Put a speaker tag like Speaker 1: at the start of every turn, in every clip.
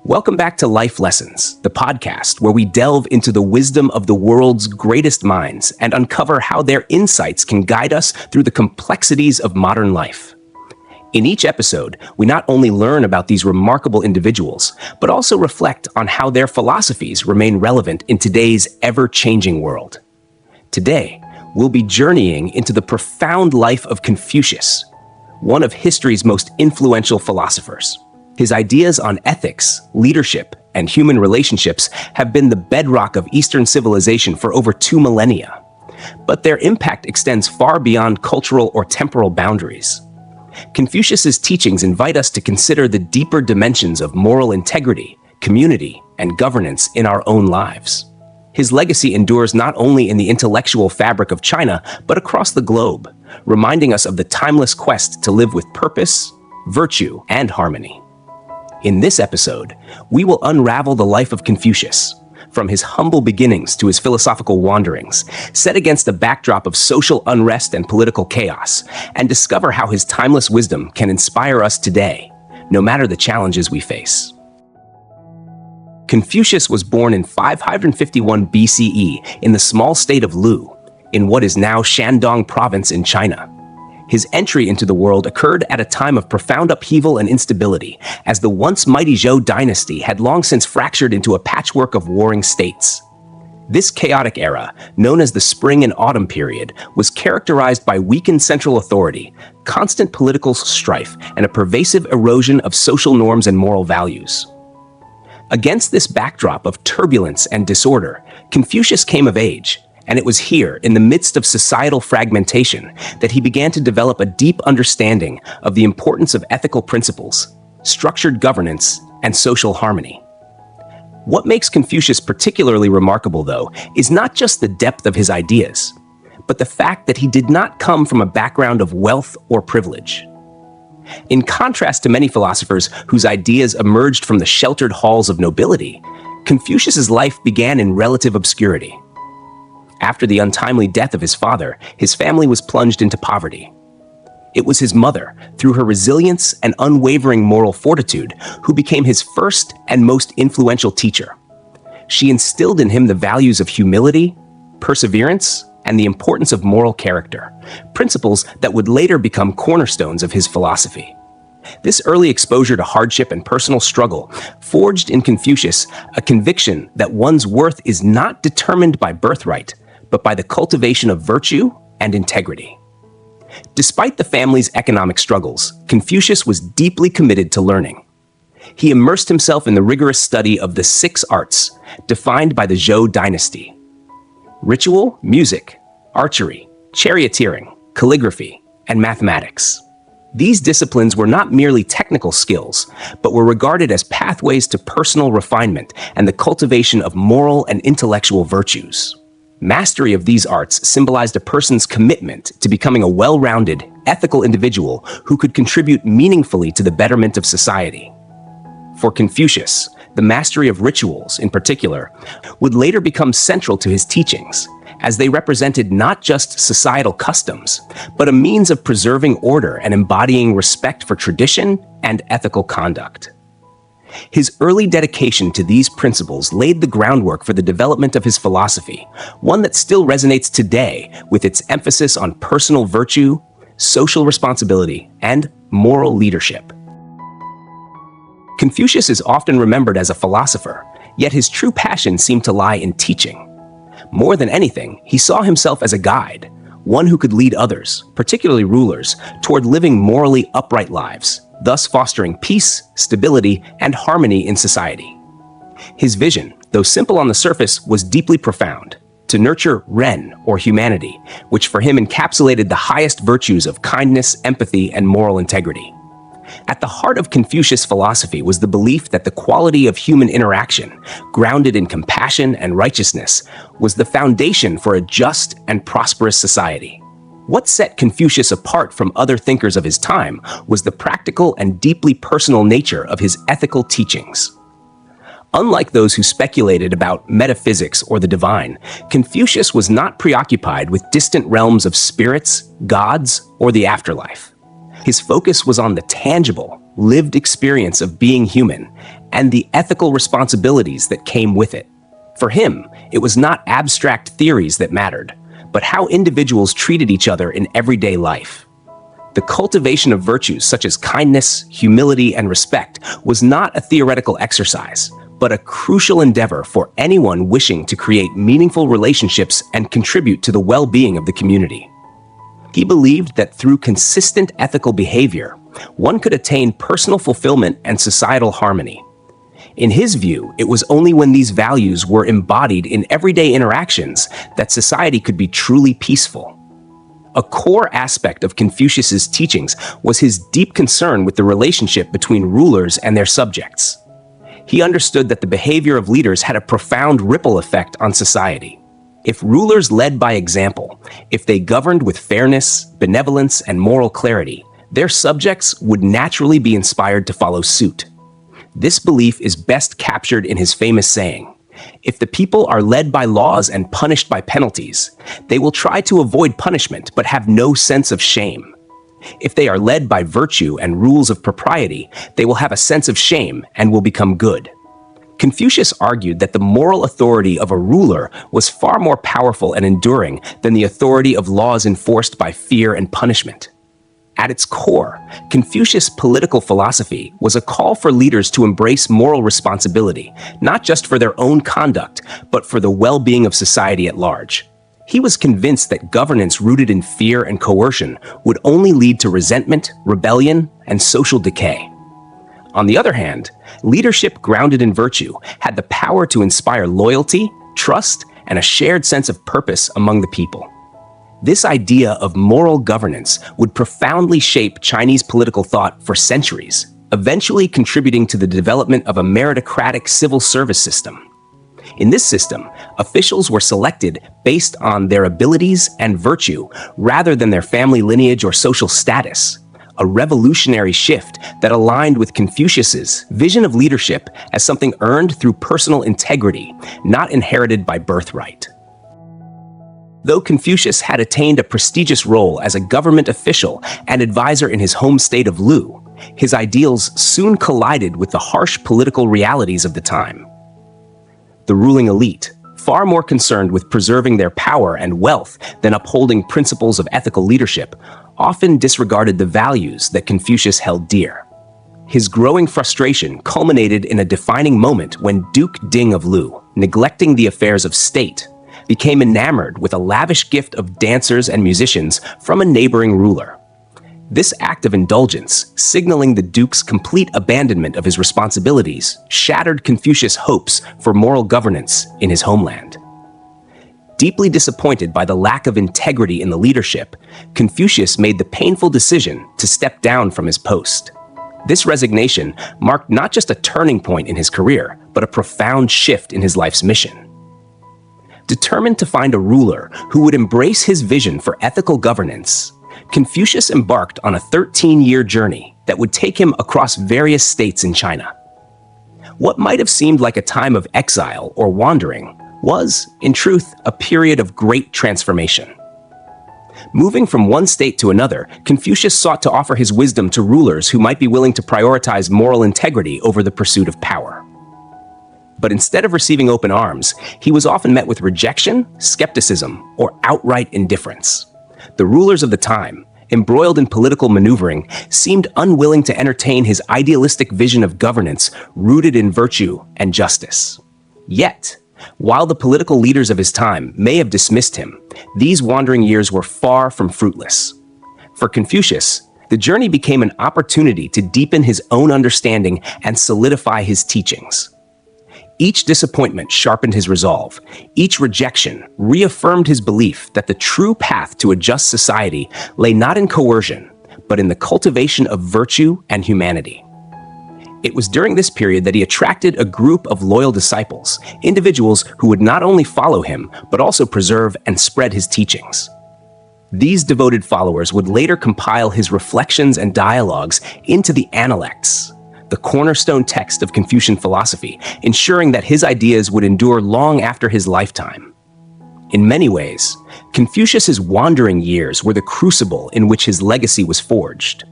Speaker 1: Welcome back to Life Lessons, the podcast where we delve into the wisdom of the world's greatest minds and uncover how their insights can guide us through the complexities of modern life. In each episode, we not only learn about these remarkable individuals, but also reflect on how their philosophies remain relevant in today's ever-changing world. Today, we'll be journeying into the profound life of Confucius, one of history's most influential philosophers. His ideas on ethics, leadership, and human relationships have been the bedrock of Eastern civilization for over 2 millennia. But their impact extends far beyond cultural or temporal boundaries. Confucius's teachings invite us to consider the deeper dimensions of moral integrity, community, and governance in our own lives. His legacy endures not only in the intellectual fabric of China, but across the globe, reminding us of the timeless quest to live with purpose, virtue, and harmony. In this episode, we will unravel the life of Confucius, from his humble beginnings to his philosophical wanderings, set against a backdrop of social unrest and political chaos, and discover how his timeless wisdom can inspire us today, no matter the challenges we face. Confucius was born in 551 BCE in the small state of Lu, in what is now Shandong province in China. His entry into the world occurred at a time of profound upheaval and instability, as the once mighty Han Dynasty had long since fractured into a patchwork of warring states. This chaotic era, known as the Spring and Autumn period, was characterized by weakened central authority, constant political strife, and a pervasive erosion of social norms and moral values. Against this backdrop of turbulence and disorder, Confucius came of age, and it was here, in the midst of societal fragmentation, that he began to develop a deep understanding of the importance of ethical principles, structured governance, and social harmony. What makes Confucius particularly remarkable, though, is not just the depth of his ideas, but the fact that he did not come from a background of wealth or privilege. In contrast to many philosophers whose ideas emerged from the sheltered halls of nobility, Confucius's life began in relative obscurity. After the untimely death of his father, his family was plunged into poverty. It was his mother, through her resilience and unwavering moral fortitude, who became his first and most influential teacher. She instilled in him the values of humility, perseverance, and the importance of moral character, principles that would later become cornerstones of his philosophy. This early exposure to hardship and personal struggle forged in Confucius a conviction that one's worth is not determined by birthright, but by the cultivation of virtue and integrity. Despite the family's economic struggles, Confucius was deeply committed to learning. He immersed himself in the rigorous study of the 6 arts, defined by the Han Dynasty: ritual, music, archery, charioteering, calligraphy, and mathematics. These disciplines were not merely technical skills, but were regarded as pathways to personal refinement and the cultivation of moral and intellectual virtues. Mastery of these arts symbolized a person's commitment to becoming a well-rounded, ethical individual who could contribute meaningfully to the betterment of society. For Confucius, the mastery of rituals, in particular, would later become central to his teachings, as they represented not just societal customs, but a means of preserving order and embodying respect for tradition and ethical conduct. His early dedication to these principles laid the groundwork for the development of his philosophy, one that still resonates today with its emphasis on personal virtue, social responsibility, and moral leadership. Confucius is often remembered as a philosopher, yet his true passion seemed to lie in teaching. More than anything, he saw himself as a guide, one who could lead others, particularly rulers, toward living morally upright lives, thus fostering peace, stability, and harmony in society. His vision, though simple on the surface, was deeply profound: to nurture Ren, or humanity, which for him encapsulated the highest virtues of kindness, empathy, and moral integrity. At the heart of Confucius' philosophy was the belief that the quality of human interaction, grounded in compassion and righteousness, was the foundation for a just and prosperous society. What set Confucius apart from other thinkers of his time was the practical and deeply personal nature of his ethical teachings. Unlike those who speculated about metaphysics or the divine, Confucius was not preoccupied with distant realms of spirits, gods, or the afterlife. His focus was on the tangible, lived experience of being human, and the ethical responsibilities that came with it. For him, it was not abstract theories that mattered, but how individuals treated each other in everyday life. The cultivation of virtues such as kindness, humility, and respect was not a theoretical exercise, but a crucial endeavor for anyone wishing to create meaningful relationships and contribute to the well-being of the community. He believed that through consistent ethical behavior, one could attain personal fulfillment and societal harmony. In his view, it was only when these values were embodied in everyday interactions that society could be truly peaceful. A core aspect of Confucius's teachings was his deep concern with the relationship between rulers and their subjects. He understood that the behavior of leaders had a profound ripple effect on society. If rulers led by example, if they governed with fairness, benevolence, and moral clarity, their subjects would naturally be inspired to follow suit. This belief is best captured in his famous saying, "If the people are led by laws and punished by penalties, they will try to avoid punishment but have no sense of shame. If they are led by virtue and rules of propriety, they will have a sense of shame and will become good." Confucius argued that the moral authority of a ruler was far more powerful and enduring than the authority of laws enforced by fear and punishment. At its core, Confucius' political philosophy was a call for leaders to embrace moral responsibility, not just for their own conduct, but for the well-being of society at large. He was convinced that governance rooted in fear and coercion would only lead to resentment, rebellion, and social decay. On the other hand, leadership grounded in virtue had the power to inspire loyalty, trust, and a shared sense of purpose among the people. This idea of moral governance would profoundly shape Chinese political thought for centuries, eventually contributing to the development of a meritocratic civil service system. In this system, officials were selected based on their abilities and virtue rather than their family lineage or social status, a revolutionary shift that aligned with Confucius's vision of leadership as something earned through personal integrity, not inherited by birthright. Though Confucius had attained a prestigious role as a government official and advisor in his home state of Lu, his ideals soon collided with the harsh political realities of the time. The ruling elite, far more concerned with preserving their power and wealth than upholding principles of ethical leadership, often disregarded the values that Confucius held dear. His growing frustration culminated in a defining moment when Duke Ding of Lu, neglecting the affairs of state, became enamored with a lavish gift of dancers and musicians from a neighboring ruler. This act of indulgence, signaling the Duke's complete abandonment of his responsibilities, shattered Confucius' hopes for moral governance in his homeland. Deeply disappointed by the lack of integrity in the leadership, Confucius made the painful decision to step down from his post. This resignation marked not just a turning point in his career, but a profound shift in his life's mission. Determined to find a ruler who would embrace his vision for ethical governance, Confucius embarked on a 13-year journey that would take him across various states in China. What might have seemed like a time of exile or wandering was, in truth, a period of great transformation. Moving from one state to another, Confucius sought to offer his wisdom to rulers who might be willing to prioritize moral integrity over the pursuit of power. But instead of receiving open arms, he was often met with rejection, skepticism, or outright indifference. The rulers of the time, embroiled in political maneuvering, seemed unwilling to entertain his idealistic vision of governance rooted in virtue and justice. Yet, while the political leaders of his time may have dismissed him, these wandering years were far from fruitless. For Confucius, the journey became an opportunity to deepen his own understanding and solidify his teachings. Each disappointment sharpened his resolve. Each rejection reaffirmed his belief that the true path to a just society lay not in coercion, but in the cultivation of virtue and humanity. It was during this period that he attracted a group of loyal disciples, individuals who would not only follow him, but also preserve and spread his teachings. These devoted followers would later compile his reflections and dialogues into the Analects, the cornerstone text of Confucian philosophy, ensuring that his ideas would endure long after his lifetime. In many ways, Confucius's wandering years were the crucible in which his legacy was forged.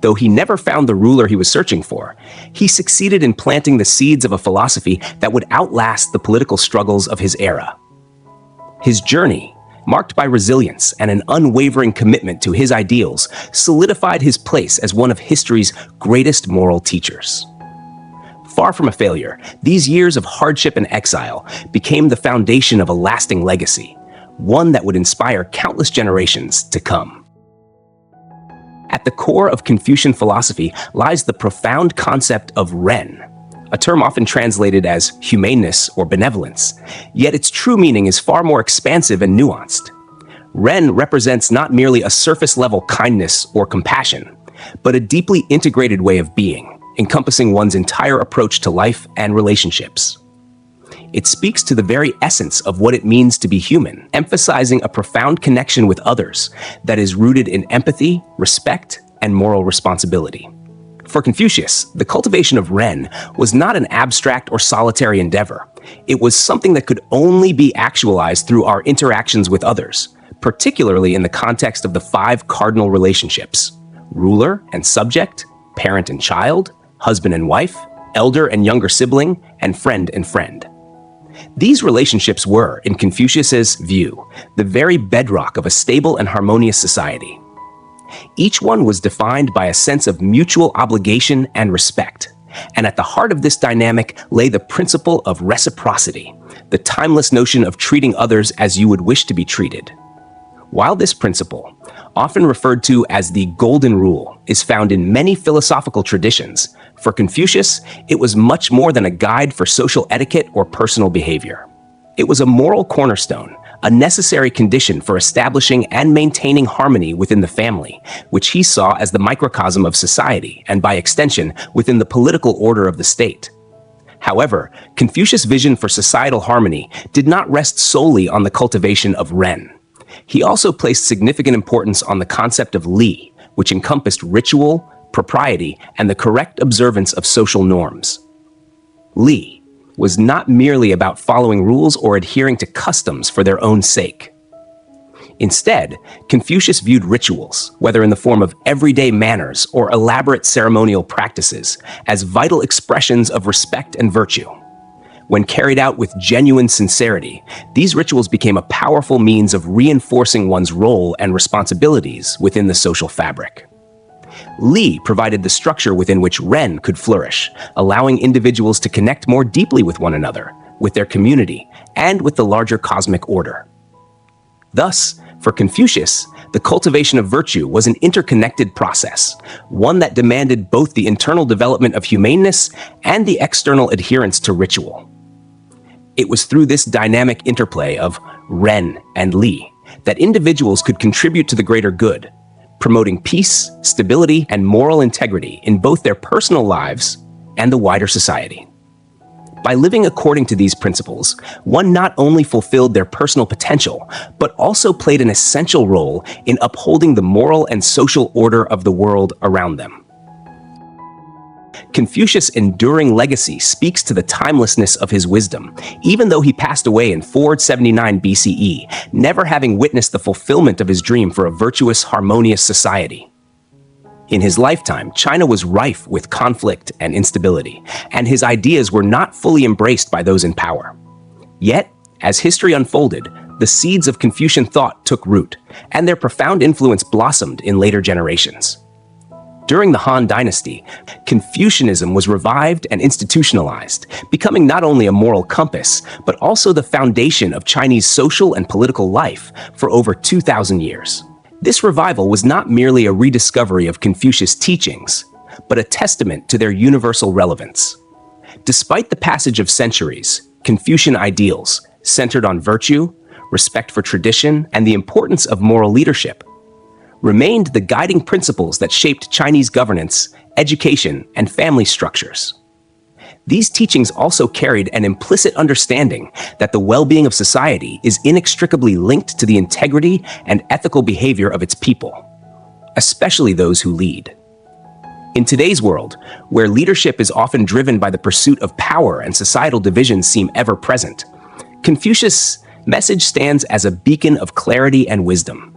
Speaker 1: Though he never found the ruler he was searching for, he succeeded in planting the seeds of a philosophy that would outlast the political struggles of his era. His journey, marked by resilience and an unwavering commitment to his ideals, solidified his place as one of history's greatest moral teachers. Far from a failure, these years of hardship and exile became the foundation of a lasting legacy, one that would inspire countless generations to come. At the core of Confucian philosophy lies the profound concept of Ren, a term often translated as humaneness or benevolence, yet its true meaning is far more expansive and nuanced. Ren represents not merely a surface-level kindness or compassion, but a deeply integrated way of being, encompassing one's entire approach to life and relationships. It speaks to the very essence of what it means to be human, emphasizing a profound connection with others that is rooted in empathy, respect, and moral responsibility. For Confucius, the cultivation of Ren was not an abstract or solitary endeavor. It was something that could only be actualized through our interactions with others, particularly in the context of the 5 cardinal relationships: ruler and subject, parent and child, husband and wife, elder and younger sibling, and friend and friend. These relationships were, in Confucius's view, the very bedrock of a stable and harmonious society. Each one was defined by a sense of mutual obligation and respect, and at the heart of this dynamic lay the principle of reciprocity, the timeless notion of treating others as you would wish to be treated. While this principle, often referred to as the Golden Rule, is found in many philosophical traditions, for Confucius, it was much more than a guide for social etiquette or personal behavior. It was a moral cornerstone, a necessary condition for establishing and maintaining harmony within the family, which he saw as the microcosm of society and, by extension, within the political order of the state. However, Confucius' vision for societal harmony did not rest solely on the cultivation of Ren. He also placed significant importance on the concept of Li, which encompassed ritual, propriety, and the correct observance of social norms. Li was not merely about following rules or adhering to customs for their own sake. Instead, Confucius viewed rituals, whether in the form of everyday manners or elaborate ceremonial practices, as vital expressions of respect and virtue. When carried out with genuine sincerity, these rituals became a powerful means of reinforcing one's role and responsibilities within the social fabric. Li provided the structure within which Ren could flourish, allowing individuals to connect more deeply with one another, with their community, and with the larger cosmic order. Thus, for Confucius, the cultivation of virtue was an interconnected process, one that demanded both the internal development of humaneness and the external adherence to ritual. It was through this dynamic interplay of Ren and Li that individuals could contribute to the greater good, promoting peace, stability, and moral integrity in both their personal lives and the wider society. By living according to these principles, one not only fulfilled their personal potential, but also played an essential role in upholding the moral and social order of the world around them. Confucius' enduring legacy speaks to the timelessness of his wisdom, even though he passed away in 479 BCE, never having witnessed the fulfillment of his dream for a virtuous, harmonious society. In his lifetime, China was rife with conflict and instability, and his ideas were not fully embraced by those in power. Yet, as history unfolded, the seeds of Confucian thought took root, and their profound influence blossomed in later generations. During the Han Dynasty, Confucianism was revived and institutionalized, becoming not only a moral compass, but also the foundation of Chinese social and political life for over 2,000 years. This revival was not merely a rediscovery of Confucius' teachings, but a testament to their universal relevance. Despite the passage of centuries, Confucian ideals, centered on virtue, respect for tradition, and the importance of moral leadership, remained the guiding principles that shaped Chinese governance, education, and family structures. These teachings also carried an implicit understanding that the well-being of society is inextricably linked to the integrity and ethical behavior of its people, especially those who lead. In today's world, where leadership is often driven by the pursuit of power and societal divisions seem ever present, Confucius' message stands as a beacon of clarity and wisdom.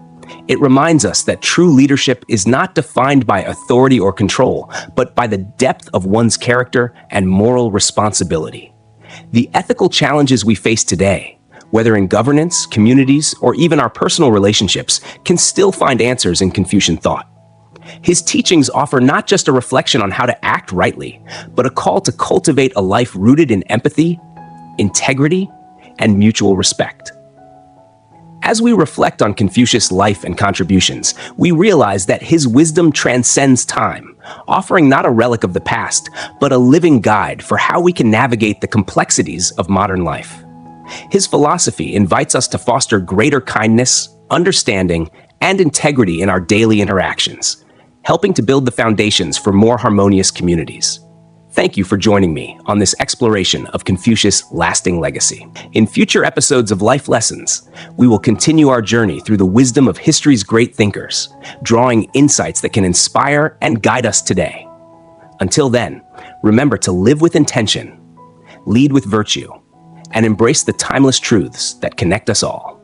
Speaker 1: It reminds us that true leadership is not defined by authority or control, but by the depth of one's character and moral responsibility. The ethical challenges we face today, whether in governance, communities, or even our personal relationships, can still find answers in Confucian thought. His teachings offer not just a reflection on how to act rightly, but a call to cultivate a life rooted in empathy, integrity, and mutual respect. As we reflect on Confucius' life and contributions, we realize that his wisdom transcends time, offering not a relic of the past, but a living guide for how we can navigate the complexities of modern life. His philosophy invites us to foster greater kindness, understanding, and integrity in our daily interactions, helping to build the foundations for more harmonious communities. Thank you for joining me on this exploration of Confucius' lasting legacy. In future episodes of Life Lessons, we will continue our journey through the wisdom of history's great thinkers, drawing insights that can inspire and guide us today. Until then, remember to live with intention, lead with virtue, and embrace the timeless truths that connect us all.